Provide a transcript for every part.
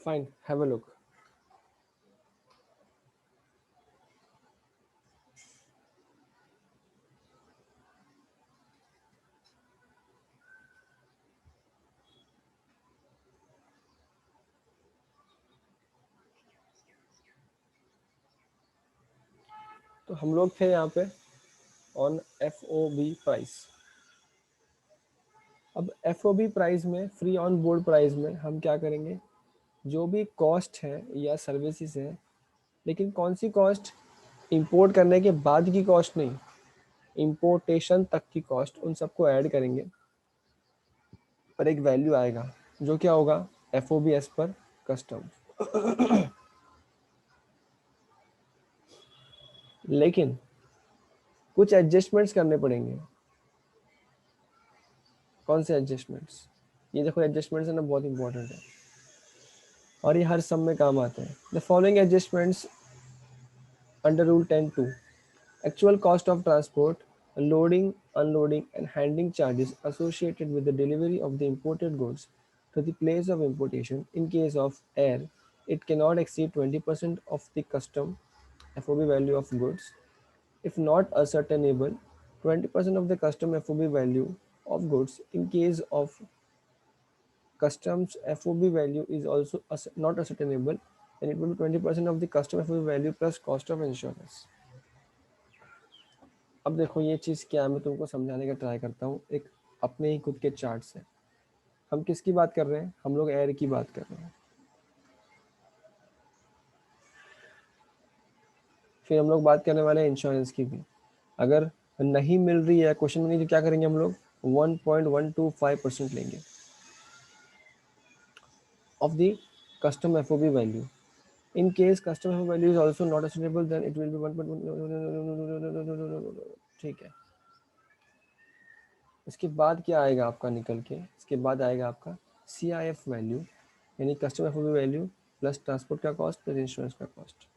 Fine, have a look. तो हम लोग थे यहाँ पे ऑन FOB प्राइस। अब FOB प्राइस में, फ्री ऑन बोर्ड प्राइस में हम क्या करेंगे, जो भी कॉस्ट है या सर्विसेज है, लेकिन कौन सी कॉस्ट, इंपोर्ट करने के बाद की कॉस्ट नहीं, इंपोर्टेशन तक की कॉस्ट, उन सबको ऐड करेंगे पर एक वैल्यू आएगा जो क्या होगा, FOB एज पर कस्टम। लेकिन कुछ एडजस्टमेंट्स करने पड़ेंगे। कौन से एडजस्टमेंट्स? ये देखो एडजस्टमेंट्स है ना, बहुत इंपॉर्टेंट है और ये हर सम में काम आते हैं। The following adjustments under rule 10(2) actual cost of transport, loading, unloading and handling charges associated with the delivery of the imported goods to the place of importation. In case of air, it cannot exceed 20% of the custom FOB value of goods. If not ascertainable, 20% of the custom FOB value of goods. In case of customs FOB value is also not ascertainable, then it will be 20% of the custom FOB value plus cost of insurance. अब देखो ये चीज़ क्या है, मैं तुमको समझाने का try करता हूँ एक अपने ही खुद के चार्ट से। हम किसकी बात कर रहे हैं? हम लोग एयर की बात कर रहे हैं। फिर हम लोग बात करने वाले हैं इंश्योरेंस की भी। अगर नहीं मिल रही है क्वेश्चन में, नहीं तो क्या करेंगे हम लोग, 1.125% लेंगे off the custom FOB value. In case custom FOB value is also not assessable, then it will be 1. ठीक है। इसके बाद क्या आएगा आपका निकल के, इसके बाद आएगा आपका CIF वैल्यू, यानी customer FOB value plus transport का कॉस्ट प्लस इंश्योरेंस का कॉस्ट।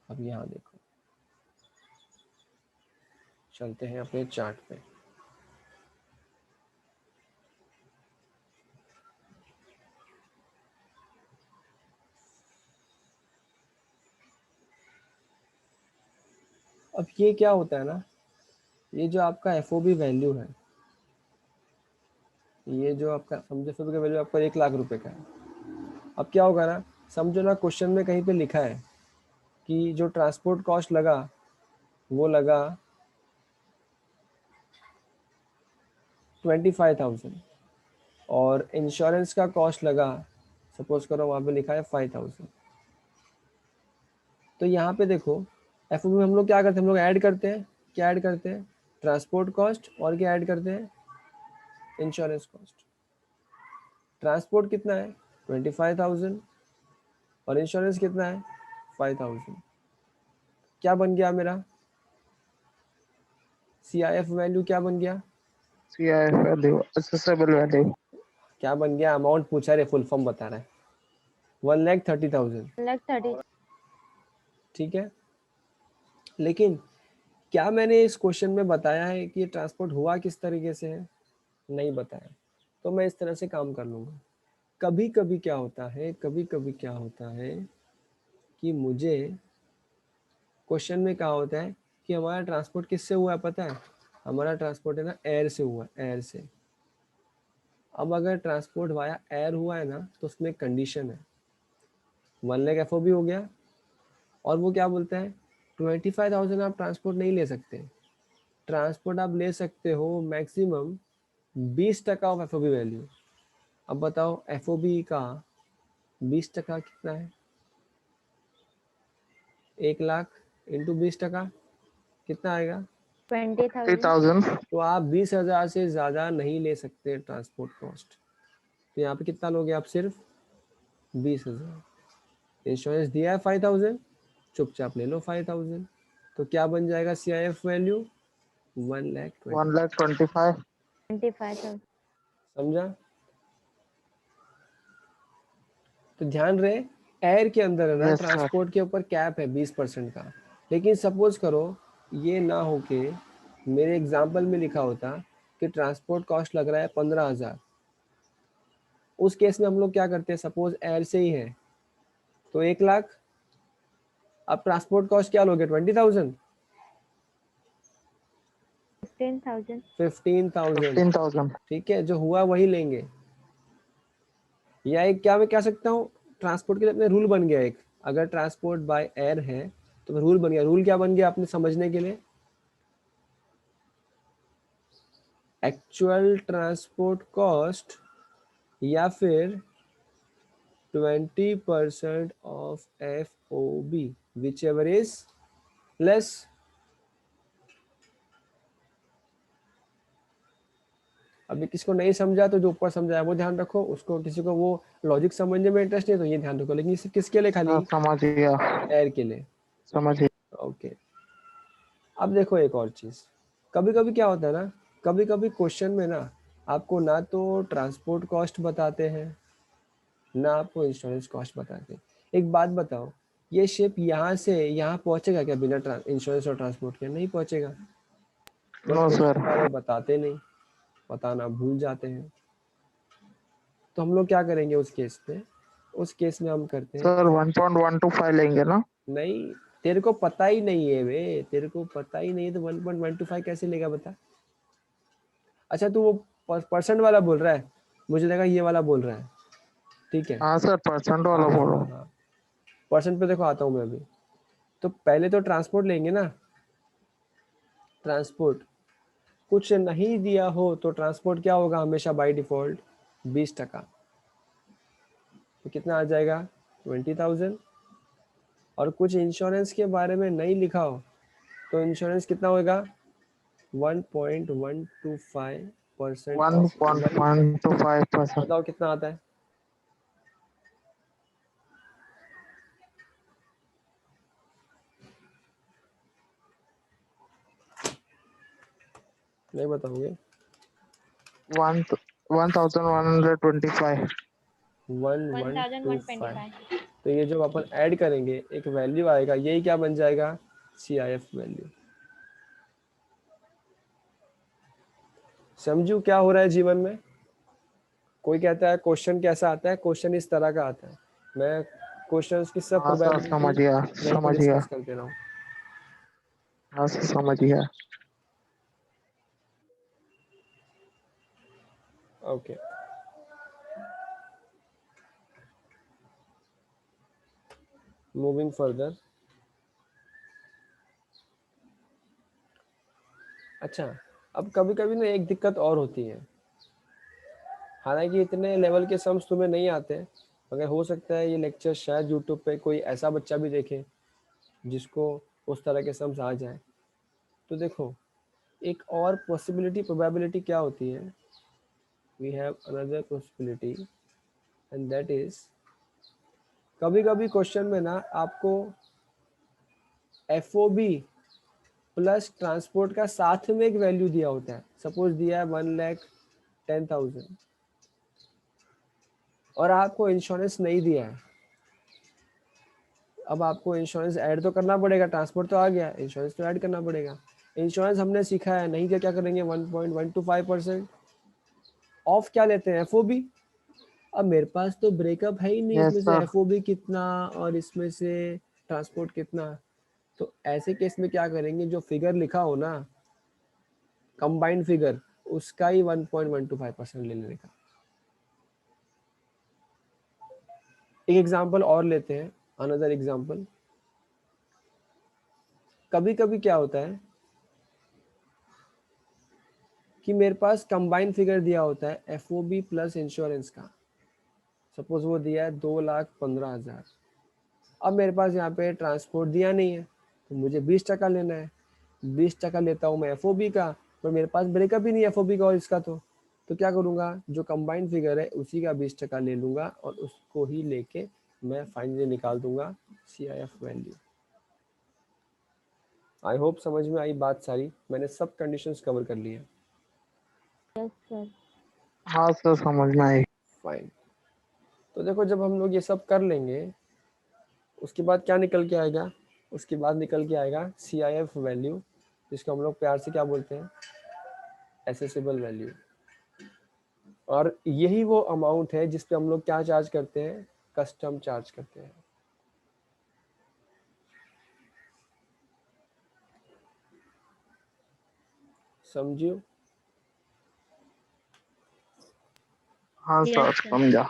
अब यहाँ देखो, चलते हैं अपने चार्ट पे। अब ये क्या होता है ना, ये जो आपका FOB वैल्यू है, ये जो आपका समझो FOB का वैल्यू आपका 1 लाख रुपए का है। अब क्या होगा ना, समझो ना क्वेश्चन में कहीं पे लिखा है कि जो ट्रांसपोर्ट कॉस्ट लगा वो लगा 25,000 और इंश्योरेंस का कॉस्ट लगा, सपोज करो वहाँ पे लिखा है 5,000। तो यहाँ पे देखो FOB में हम लोग क्या करते हैं, हम लोग ऐड करते हैं, क्या ऐड करते हैं, ट्रांसपोर्ट कॉस्ट और क्या ऐड करते हैं, इंश्योरेंस कॉस्ट। ट्रांसपोर्ट कितना है 25,000 और इंश्योरेंस कितना है 5,000। क्या बन गया मेरा CIF वैल्यू, क्या बन गया, CIF वैल्यू, असेसेबल वैल्यू। क्या बन गया, अमाउंट पूछा रे, फुल फॉर्म बता रहा है, 1,30,000। 1,30,000। ठीक है। लेकिन क्या मैंने इस क्वेश्चन में बताया है कि ये ट्रांसपोर्ट हुआ किस तरीके से है? नहीं बताया। तो मैं इस तरह से काम कर लूँगा। कभी कभी क्या होता है, कभी कभी क्या होता है कि मुझे क्वेश्चन में क्या होता है कि हमारा ट्रांसपोर्ट किससे हुआ है पता है, हमारा ट्रांसपोर्ट है ना एयर से हुआ है, एयर से। अब अगर ट्रांसपोर्ट वाया एयर हुआ है ना तो उसमें एक कंडीशन है, 1 लाख FOB हो गया और वो क्या बोलता है 25,000 आप ट्रांसपोर्ट नहीं ले सकते, ट्रांसपोर्ट आप ले सकते हो मैक्सिमम 20% ऑफ FOB वैल्यू। अब बताओ FOB का 20% कितना है, 1 लाख इंटू 20% कितना आएगा 20,000। 30,000। तो आप 20,000 से ज़्यादा नहीं ले सकते ट्रांसपोर्ट कॉस्ट। तो यहाँ पे कितना लोगे आप, सिर्फ 20,000। इंश्योरेंस दिया है 5,000, चुपचाप ले लो 5,000। तो क्या बन जाएगा CIF वैल्यू 1,25,000। 1,25,000। 25,000। समझा? तो ध्यान रहे एयर के अंदर है ना, यस सर। ट्रांसपोर्ट के ऊपर कैप है 20% का। लेकिन सपोज करो ये ना हो के मेरे एग्जाम्पल में लिखा होता कि ट्रांसपोर्ट कॉस्ट लग रहा है 15,000, उस केस में हम लोग क्या करते हैं, सपोज एयर से ही है तो 1,00,000, अब ट्रांसपोर्ट कॉस्ट क्या लोगे, 20,000, 15,000। 15,000, 15,000. ठीक है, जो हुआ वही लेंगे। या एक क्या मैं कह सकता हूँ, ट्रांसपोर्ट के लिए अपने रूल बन गया एक, अगर ट्रांसपोर्ट बाय एयर है तो रूल बन गया। रूल क्या बन गया आपने समझने के लिए, एक्चुअल ट्रांसपोर्ट कॉस्ट या फिर 20% of FOB, which ever is less. अभी किसको नहीं समझा तो जो ऊपर समझाया वो ध्यान रखो, उसको किसी को वो लॉजिक समझने में इंटरेस्ट नहीं तो ये ध्यान रखो, लेकिन इसे किसके लिए, खाली हाँ, समझ गया. एयर के लिए। समझ गया. ओके, अब देखो एक और चीज, कभी कभी क्या होता है ना, कभी कभी क्वेश्चन में ना आपको ना तो ट्रांसपोर्ट कॉस्ट बताते हैं ना आपको इंश्योरेंस कॉस्ट बताते हैं। एक बात बताओ, ये शिप यहाँ से यहाँ पहुंचेगा क्या बिना इंश्योरेंस और ट्रांसपोर्ट के, नहीं पहुंचेगा। But no question sir. में हमें बताते नहीं, बताना भूल जाते हैं। तो हम लोग क्या करेंगे उस केस में, उस केस में हम करते हैं, सर 1.125 लेंगे ना. नहीं तेरे को पता ही नहीं है वे, तेरे को पता ही नहीं है तो 1.125 कैसे लेगा बता। अच्छा तू वो परसेंट वाला बोल रहा है, मुझे लगा ये वाला बोल रहा है, ठीक है। हाँ सर, परसेंट हाँ वाला हाँ बोल रहा हाँ हूँ. हाँ, परसेंट पे देखो आता हूँ मैं अभी। तो पहले तो ट्रांसपोर्ट लेंगे ना, ट्रांसपोर्ट कुछ नहीं दिया हो तो ट्रांसपोर्ट क्या होगा हमेशा बाय डिफॉल्ट, 20%। तो कितना आ जाएगा, 20,000। और कुछ इंश्योरेंस के बारे में नहीं लिखा हो तो इंश्योरेंस कितना होगा, 1.125% ऑफ वही। 1.125%. बताओ कितना आता है, नहीं बताओगे। 1,125. 1,125। तो ये जो अपन ऐड करेंगे एक वैल्यू आएगा, यही क्या बन जाएगा, CIF वैल्यू। समझू क्या हो रहा है जीवन में। कोई कहता है क्वेश्चन कैसा आता है, क्वेश्चन इस तरह का आता है, मैं क्वेश्चंस की सब हाँ सर, प्रोबेबिलिटी समझ गया. यहीं पर समझ गया. डिस्कस करते रहा हूँ। हाँ सर, समझ गया. Okay, moving further. अच्छा, अब कभी कभी ना एक दिक्कत और होती है, हालांकि इतने लेवल के सम्स तुम्हें नहीं आते, मगर हो सकता है ये लेक्चर शायद यूट्यूब पे कोई ऐसा बच्चा भी देखे जिसको उस तरह के सम्स आ जाए। तो देखो एक और पॉसिबिलिटी, प्रोबेबिलिटी क्या होती है, we have another possibility and that is, कभी कभी क्वेश्चन में ना आपको FOB प्लस ट्रांसपोर्ट का साथ में एक वैल्यू दिया होता है, सपोज दिया है 1,10,000 और आपको इंश्योरेंस नहीं दिया है। अब आपको इंश्योरेंस ऐड तो करना पड़ेगा, ट्रांसपोर्ट तो आ गया, इंश्योरेंस तो ऐड करना पड़ेगा। इंश्योरेंस हमने सीखा है, नहीं क्या करेंगे, 1.125% ऑफ क्या लेते हैं, FOB। अब मेरे पास तो ब्रेकअप है ही नहीं, यस इसमें से सर. FOB कितना और इसमें से ट्रांसपोर्ट कितना। तो ऐसे केस में क्या करेंगे, जो फिगर लिखा हो ना कंबाइंड फिगर, उसका ही 1.125% ले लेने का। एक एग्जांपल और लेते हैं, अनदर एग्जांपल। कभी कभी क्या होता है कि मेरे पास कंबाइंड फिगर दिया होता है FOB प्लस इंश्योरेंस का, सपोज वो दिया है 2,15,000। अब मेरे पास यहाँ पे ट्रांसपोर्ट दिया नहीं है तो मुझे 20% लेना है, 20% लेता हूँ मैं FOB का, पर मेरे पास ब्रेकअप ही नहीं है FOB का और इसका। तो क्या करूँगा, जो कंबाइंड फिगर है उसी का 20% ले लूँगा और उसको ही लेके मैं फाइनली निकाल दूंगा CIF वैल्यू। आई होप समझ में आई बात सारी, मैंने सब कंडीशंस कवर कर ली है। Yes sir. हाँ सर, समझ में आई. फाइन, तो देखो जब हम लोग ये सब कर लेंगे उसके बाद क्या निकल के आएगा, उसके बाद निकल के आएगा CIF वैल्यू, जिसको हम लोग प्यार से क्या बोलते हैं, एसेसिबल वैल्यू। और यही वो अमाउंट है जिस पे हम लोग क्या चार्ज करते हैं, कस्टम चार्ज करते हैं। समझियो? हाँ Yes, सर sir. समझा।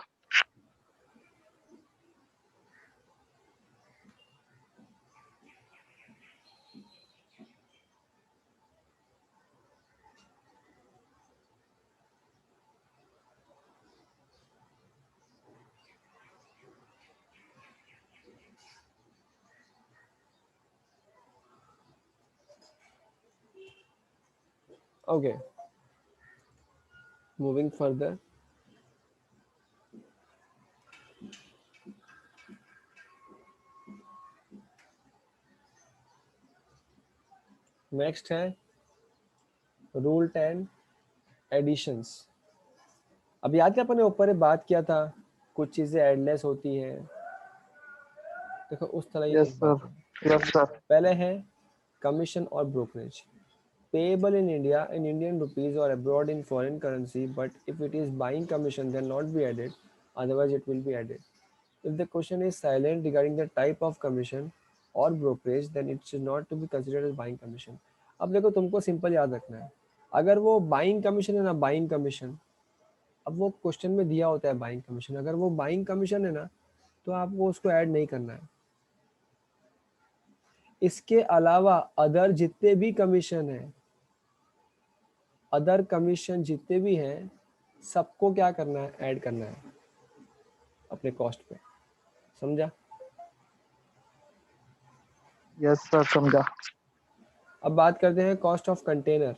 Okay, moving further. नेक्स्ट है रूल 10 एडिशंस। अब याद है अपन ने ऊपर बात किया था, कुछ चीजें एडलेस होती हैं। देखो उस तरह ये यस कुछ सर, बात है। Yes sir. पहले है कमीशन और brokerage, payable in India in Indian rupees or abroad in foreign currency, but if it is buying commission then not be added, otherwise it will be added. If the question is silent regarding the type of commission or brokerage, then it should not to be considered as buying commission. अब देखो तुमको simple याद रखना है, अगर वो buying commission है ना, बाइंग कमीशन, अब वो क्वेश्चन में दिया होता है बाइंग कमीशन, अगर वो बाइंग कमीशन है ना तो आपको उसको ऐड नहीं करना है। इसके अलावा अदर जितने भी कमीशन है, अदर कमीशन जितने भी हैं सबको क्या करना है, ऐड करना है अपने कॉस्ट पे। समझा? यस सर समझा। अब बात करते हैं कॉस्ट ऑफ कंटेनर।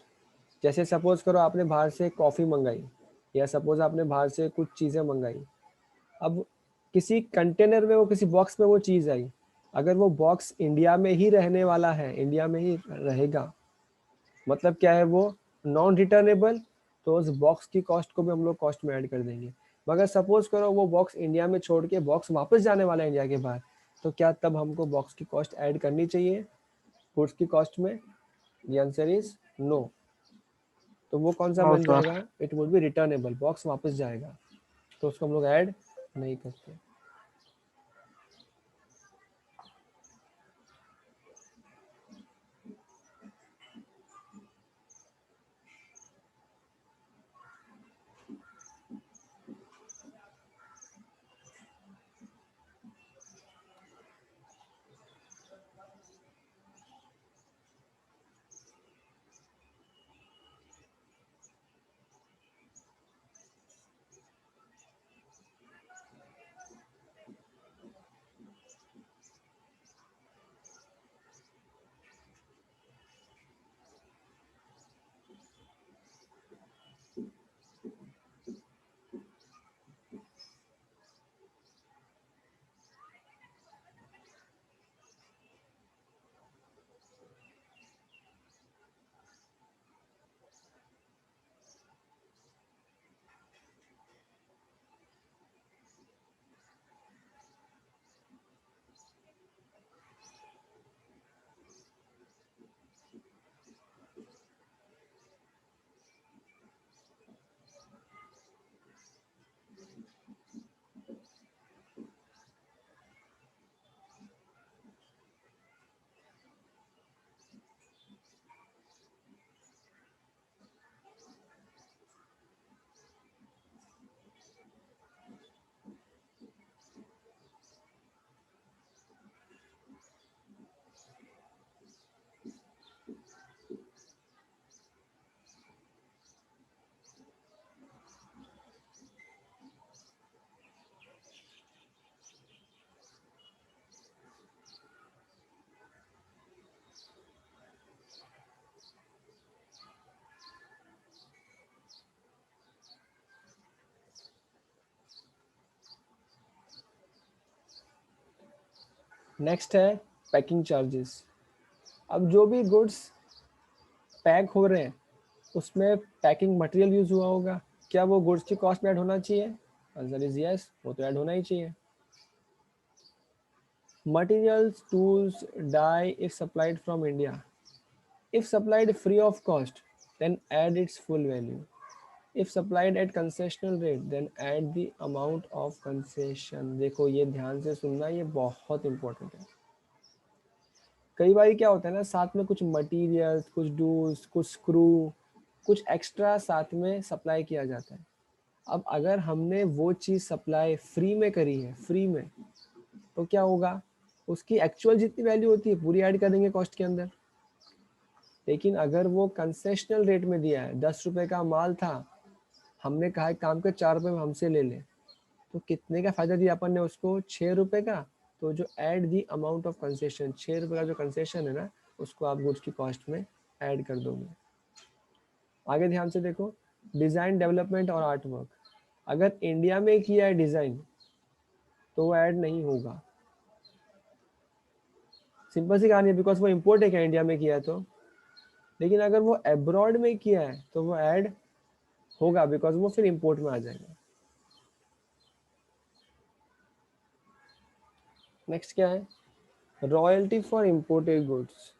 जैसे सपोज करो आपने बाहर से कॉफ़ी मंगाई, या सपोज आपने बाहर से कुछ चीज़ें मंगाई, अब किसी कंटेनर में वो किसी बॉक्स में वो चीज़ आई, अगर वो बॉक्स इंडिया में ही रहने वाला है, इंडिया में ही रहेगा, मतलब क्या है वो नॉन रिटर्नेबल, तो उस बॉक्स की कॉस्ट को भी हम लोग कॉस्ट में ऐड कर देंगे। मगर सपोज करो वो बॉक्स इंडिया में छोड़ के बॉक्स वापस जाने वाला है इंडिया के बाहर, तो क्या तब हमको बॉक्स की कॉस्ट ऐड करनी चाहिए गुड्स की कॉस्ट में? The answer is no. तो वो कौन सा नो बन सर। जाएगा, it would be returnable, box वापस जाएगा, तो उसको हम लोग ऐड नहीं करते। नेक्स्ट है पैकिंग चार्जेस। अब जो भी गुड्स पैक हो रहे हैं उसमें पैकिंग मटेरियल यूज हुआ होगा, क्या वो गुड्स की कॉस्ट में ऐड होना चाहिए? आंसर इज यस, वो तो ऐड होना ही चाहिए। Materials, tools, die if supplied from India, if supplied free of cost then add its full value, if supplied at concessional rate then add the amount of concession. देखो ये ध्यान से सुनना, ये बहुत इंपॉर्टेंट है। कई बार क्या होता है ना, साथ में कुछ मटेरियल, कुछ डूज, कुछ स्क्रू, कुछ एक्स्ट्रा साथ में सप्लाई किया जाता है। अब अगर हमने वो चीज़ सप्लाई फ्री में करी है, फ्री में, तो क्या होगा, उसकी एक्चुअल जितनी वैल्यू होती है पूरी ऐड कर देंगे कॉस्ट के अंदर। लेकिन अगर वो कंसेशनल रेट में दिया है, 10 रुपए का माल था, हमने कहा काम के 4 रुपए में हमसे ले ले, तो कितने का फायदा दिया अपन ने उसको, 6 रुपए का। तो जो add the amount of concession, 6 रुपए का जो कंसेशन है ना, उसको आप गुड्स की कॉस्ट में ऐड कर दोगे। आगे ध्यान से देखो, डिजाइन डेवलपमेंट और आर्ट वर्क, अगर इंडिया में किया है डिजाइन तो वो ऐड नहीं होगा। सिंपल सी कहानी है, बिकॉज वो इम्पोर्ट है क्या इंडिया में किया है तो। लेकिन अगर वो अब्रॉड में किया है तो वो ऐड होगा, बिकॉज वो फिर इम्पोर्ट में आ जाएगा। नेक्स्ट क्या है, royalty for imported goods.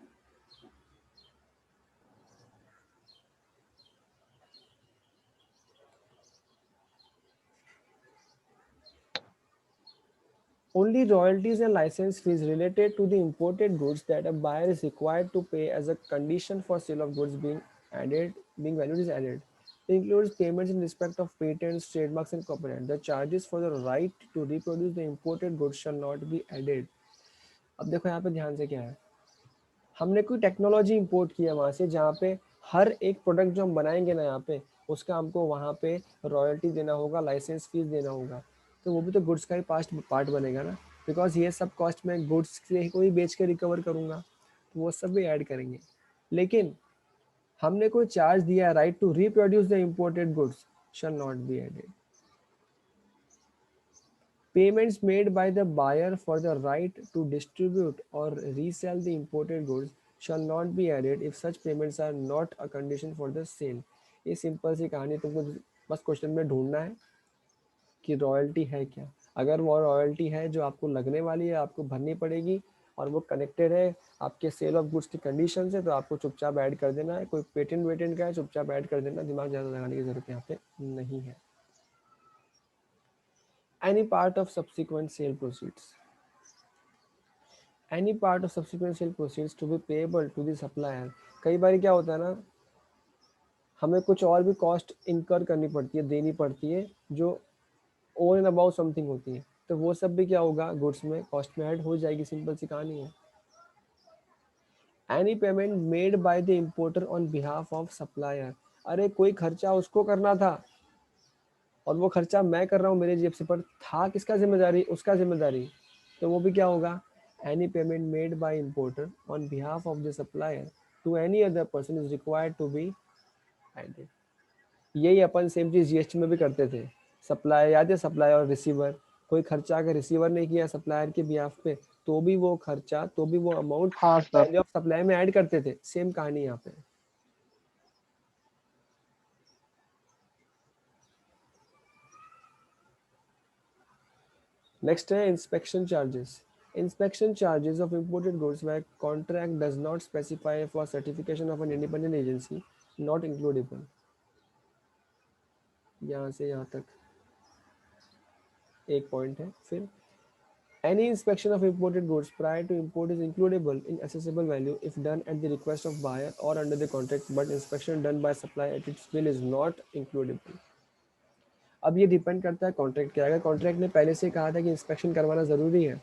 Only royalties and license fees related to the imported goods that a buyer is required to pay as a condition for sale of goods being valued is added. It includes payments in respect of patents, trademarks, and copyright. The charges for the right to reproduce the imported goods shall not be added. अब देखो यहाँ पे ध्यान से क्या है, हमने कोई टेक्नोलॉजी इंपोर्ट किया वहाँ से, जहाँ पे हर एक प्रोडक्ट जो हम बनाएंगे ना यहाँ पे, उसका हमको वहाँ पे रॉयल्टी देना होगा, लाइसेंस फीस देना होगा। तो वो भी तो गुड्स का ही पार्ट बनेगा ना, बिकॉज ये सब कॉस्ट मैं गुड्स से ही कोई बेच के रिकवर करूँगा, तो वो सब भी ऐड करेंगे। लेकिन हमने कोई चार्ज दिया, right to reproduce the imported goods shall not be added. Payments made by the buyer for the right to distribute or resell the imported goods shall not be added if such payments are not a condition for the sale. ये simple सी कहानी, तुमको बस question में ढूंढना है कि royalty है क्या। अगर वो रॉयल्टी है जो आपको लगने वाली है, आपको भरनी पड़ेगी, और वो कनेक्टेड है आपके सेल ऑफ गुड्स की कंडीशन से, तो आपको चुपचाप ऐड कर देना है। कोई पेटेंट वेटेंट का है, चुपचाप ऐड कर देना, दिमाग ज़्यादा लगाने की जरूरत यहाँ पे नहीं है। Any part of subsequent sale proceeds. Any part of subsequent sale proceeds to be payable to the supplier. कई बार क्या होता है ना, हमें कुछ और भी कॉस्ट इनकर करनी पड़ती है, देनी पड़ती है, जो ओवर एंड अबाउट समथिंग होती है, तो वो सब भी क्या होगा, गुड्स में कॉस्ट में ऐड हो जाएगी। सिंपल सी कहानी है। Any payment made by the importer on behalf of supplier. अरे कोई खर्चा उसको करना था और वो खर्चा मैं कर रहा हूँ मेरे जेब से, पर था किसका जिम्मेदारी, उसका जिम्मेदारी, तो वो भी क्या होगा, any payment made by importer on behalf of the supplier to any other person is required to be added. यही अपन सेम चीज जीएसटी में भी करते थे। सप्लायर याद है, सप्लायर और रिसीवर, कोई खर्चा अगर रिसीवर ने किया सप्लायर के बिहाफ पे, तो भी वो खर्चा, तो भी वो अमाउंट हाँ सर। वैल्यू ऑफ सप्लाई में ऐड करते थे। सेम कहानी यहाँ पे। नेक्स्ट है inspection charges. Inspection charges of imported goods where contract does not specify for certification of an independent agency not includable. यहाँ से यहाँ तक एक पॉइंट है। फिर any inspection of imported goods prior to import is includable in assessable value if done at the request of buyer or under the contract, but inspection done by supplier at its will is not includable. अब ये depend करता है contract के। अगर contract ने पहले से कहा था कि इंस्पेक्शन करवाना ज़रूरी है,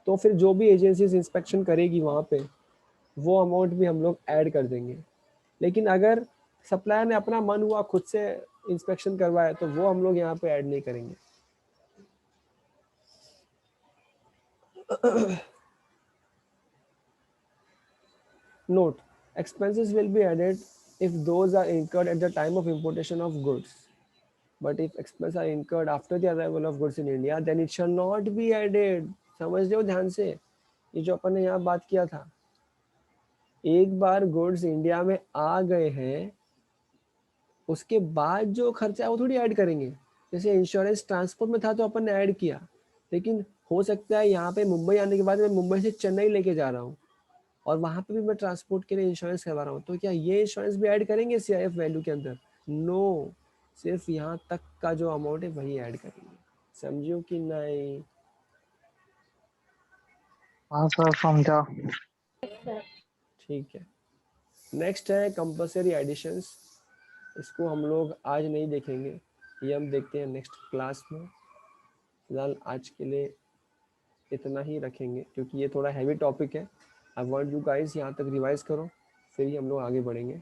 तो फिर जो भी एजेंसीज इंस्पेक्शन करेगी वहाँ पे, वो अमाउंट भी हम लोग ऐड कर देंगे। लेकिन अगर सप्लायर ने अपना मन हुआ खुद से इंस्पेक्शन करवाया, तो वो हम लोग यहाँ पे ऐड नहीं करेंगे। Note: expenses will be added if those are incurred at the time of importation of goods, but if expenses are incurred after the arrival of goods in India, then it shall not be added. समझ लो ध्यान से, ये जो अपन ने यहाँ बात किया था, एक बार गुड्स इंडिया में आ गए हैं, उसके बाद जो खर्चा है वो थोड़ी ऐड करेंगे। जैसे इंश्योरेंस ट्रांसपोर्ट में था तो अपन ने ऐड किया, लेकिन हो सकता है यहाँ पे मुंबई आने के बाद मैं मुंबई से चेन्नई लेके जा रहा हूँ और वहाँ पे भी मैं ट्रांसपोर्ट के लिए इंश्योरेंस करवा रहा हूँ, तो क्या ये इंश्योरेंस भी ऐड करेंगे सीआईएफ वैल्यू के अंदर? नो, सिर्फ यहाँ तक का जो अमाउंट है वही ऐड करेंगे, समझो कि नहीं? हाँ सर समझा। Yes, sir. ठीक है। नेक्स्ट है कंपल्सरी एडिशंस। इसको हम लोग आज नहीं देखेंगे, ये हम देखते हैं नेक्स्ट क्लास में। फिलहाल आज के लिए इतना ही रखेंगे क्योंकि ये थोड़ा हैवी टॉपिक है। आई वांट यू गाइस यहाँ तक रिवाइज करो, फिर ही हम लोग आगे बढ़ेंगे।